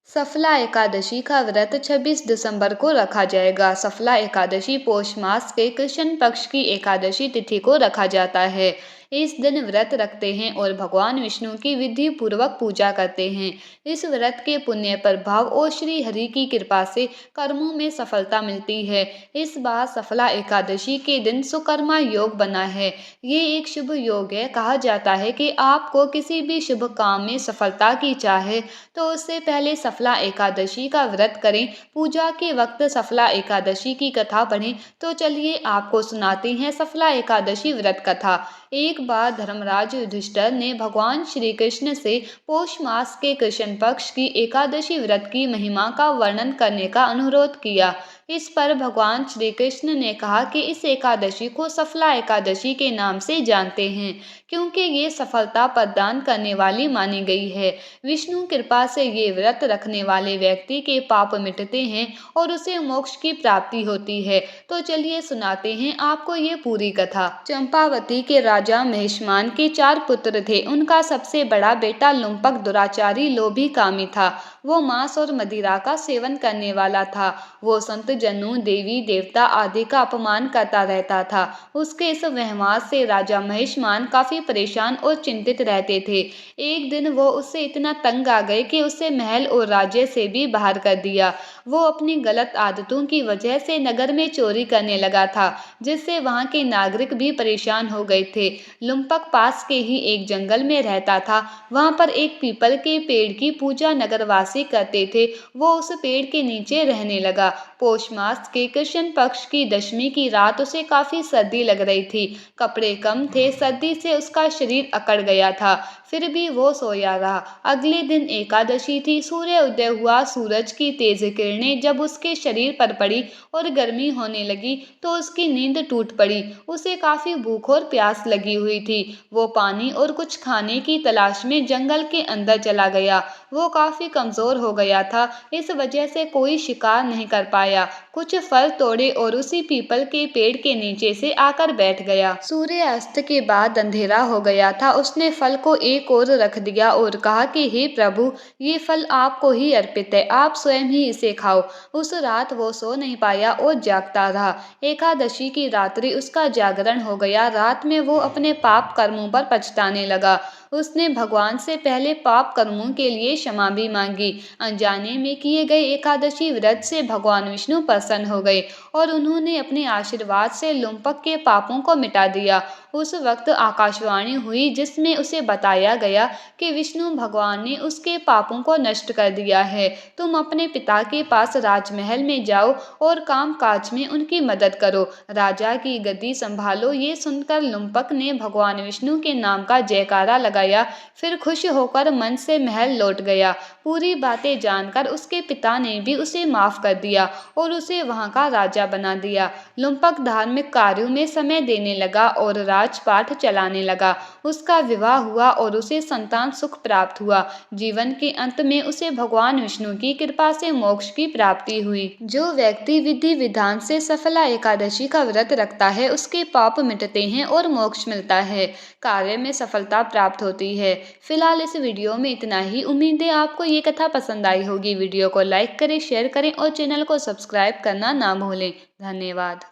सफला एकादशी का व्रत 26 दिसंबर को रखा जाएगा। सफला एकादशी पौष मास के कृष्ण पक्ष की एकादशी तिथि को रखा जाता है। इस दिन व्रत रखते हैं और भगवान विष्णु की विधि पूर्वक पूजा करते हैं। इस व्रत के पुण्य प्रभाव और श्री हरि की कृपा से कर्मों में सफलता मिलती है। इस बार सफला एकादशी के दिन सुकर्मा योग बना है। ये एक शुभ योग है। कहा जाता है कि आपको किसी भी शुभ काम में सफलता की चाहे तो उससे पहले सफला एकादशी का व्रत करें। पूजा के वक्त सफला एकादशी की कथा पढ़ें। तो चलिए आपको सुनाते हैं सफला एकादशी व्रत कथा। एक बार धर्मराज युधिष्ठिर ने भगवान श्री कृष्ण से पौष मास के कृष्ण पक्ष की एकादशी व्रत की महिमा का वर्णन करने का अनुरोध किया। इस पर भगवान श्री कृष्ण ने कहा कि इस एकादशी को सफला एकादशी के नाम से जानते हैं, क्योंकि ये सफलता प्रदान करने वाली मानी गई है। विष्णु कृपा से ये व्रत रखने वाले व्यक्ति के पाप मिटते हैं और उसे मोक्ष की प्राप्ति होती है। तो चलिए सुनाते हैं आपको ये पूरी कथा। चंपावती के राजा महेशमान के 4 पुत्र थे। उनका सबसे बड़ा बेटा लुम्पक दुराचारी लोभी कामी था। वो मांस और मदिरा का सेवन करने वाला था। वो संत जनों, देवी देवता आदि का अपमान करता रहता था। उसके इस व्यवहार से राजा महेशमान काफी परेशान और चिंतित रहते थे। एक दिन वो उससे इतना तंग आ गए कि उसे महल और राज्य से भी बाहर कर दिया। वो अपनी गलत आदतों की वजह से नगर में चोरी करने लगा था, जिससे वहां के नागरिक भी परेशान हो गए थे। लुम्पक पास के ही एक जंगल में रहता था। वहां पर एक पीपल के पेड़ की पूजा नगरवासी करते थे। वो उस पेड़ के नीचे रहने लगा। पौष मास के कृष्ण पक्ष की दशमी की रात उसे काफी सर्दी लग रही थी। कपड़े कम थे, सर्दी से उसका शरीर अकड़ गया था। फिर भी वो सोया रहा। अगले दिन एकादशी थी। सूर्य उदय हुआ। सूरज की तेज किरणें जब उसके शरीर पर पड़ी और गर्मी होने लगी तो उसकी नींद टूट पड़ी। उसे काफी भूख और प्यास लगी हुई थी। वो पानी और कुछ खाने की तलाश में जंगल के अंदर चला गया। वो काफी कमजोर हो गया था, इस वजह से कोई शिकार नहीं कर पाया। कुछ फल तोड़े और उसी पीपल के पेड़ के नीचे से आकर बैठ गया। सूर्य अस्त के बाद अंधेरा हो गया था। उसने फल को एक ओर रख दिया और कहा कि हे प्रभु, ये फल आपको ही अर्पित है, आप स्वयं ही इसे खाओ। उस रात वो सो नहीं पाया और जागता रहा। एकादशी की रात्रि उसका जागरण हो गया। रात में वो अपने पाप कर्मों पर पछताने लगा। उसने भगवान से पहले पाप कर्मों के लिए क्षमा भी मांगी। अनजाने में किए गए एकादशी व्रत से भगवान विष्णु प्रसन्न हो गए और उन्होंने अपने आशीर्वाद से लुम्पक के पापों को मिटा दिया। उस वक्त आकाशवाणी हुई जिसमें उसे बताया गया कि विष्णु भगवान ने उसके पापों को नष्ट कर दिया है। तुम अपने पिता के पास राजमहल में जाओ और काम काज में उनकी मदद करो, राजा की गद्दी संभालो। ये सुनकर लुम्पक ने भगवान विष्णु के नाम का जयकारा लगाया। फिर खुश होकर मन से महल लौट गया। पूरी बातें जानकर उसके पिता ने भी उसे माफ कर दिया और उसे वहां का राजा बना दिया। लुम्पक धार्मिक कार्यों में समय देने लगा और राजपाट चलाने लगा। उसका विवाह हुआ और उसे संतान सुख प्राप्त हुआ। जीवन के अंत में उसे भगवान विष्णु की कृपा से मोक्ष की प्राप्ति हुई। जो व्यक्ति विधि विधान से सफला एकादशी का व्रत रखता है उसके पाप मिटते हैं और मोक्ष मिलता है, कार्य में सफलता प्राप्त होती है। फिलहाल इस वीडियो में इतना ही। उम्मीद है आपको ये कथा पसंद आई होगी। वीडियो को लाइक करें, शेयर करें और चैनल को सब्सक्राइब करना ना भूलें। धन्यवाद।